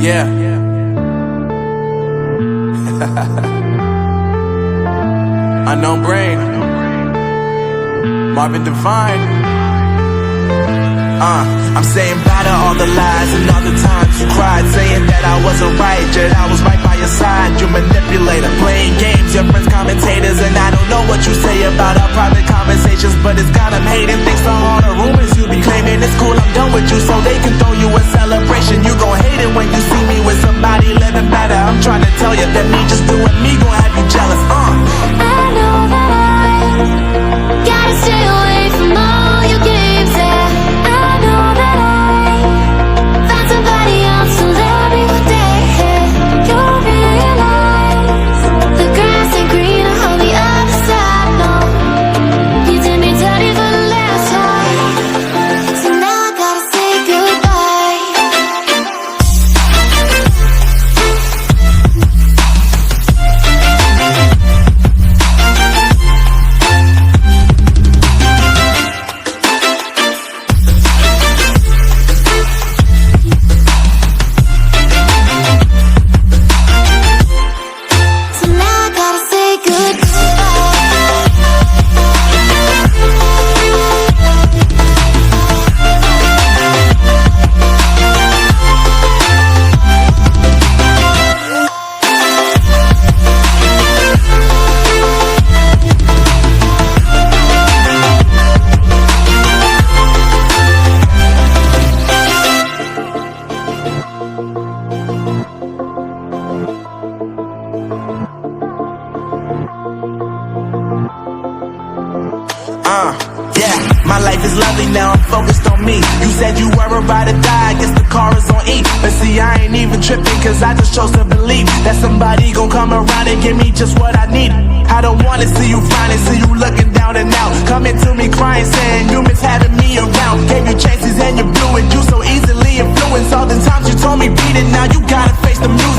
Yeah. Unknown Brain, Marvin Divine. I'm saying bye to all the lies and all the times you cried, saying that I wasn't right, yet I was right by your side. You manipulator, playing games, your friends commentators, and I don't know what you say about our private conversations, but it's got them hating. Thanks to all the rumors you be claiming, it's cool, I'm done with you, so they can throw you a celebration. You gon' hate it when you see me with somebody living better. I'm trying to tell you that me just doing me gon' have you jealous. I know that I gotta stay away from all your games, yeah. I know that I found somebody else who'll love me one day. You'll realize the grass ain't greener on the other side, no. You did me dirty for the last time, so now I gotta say goodbye. So now I gotta say goodbye. Yeah, my life is lovely now, I'm focused on me. You said you were a ride or die, I guess the car is on E. But see, I ain't even tripping, cause I just chose to believe that somebody gon' come around and give me just what I need. I don't wanna see you finding, see you looking down and out, coming to me crying, saying you miss having me around. Gave you chances and you blew it, you so easily influenced. All the times you told me beat it, now you gotta face the music.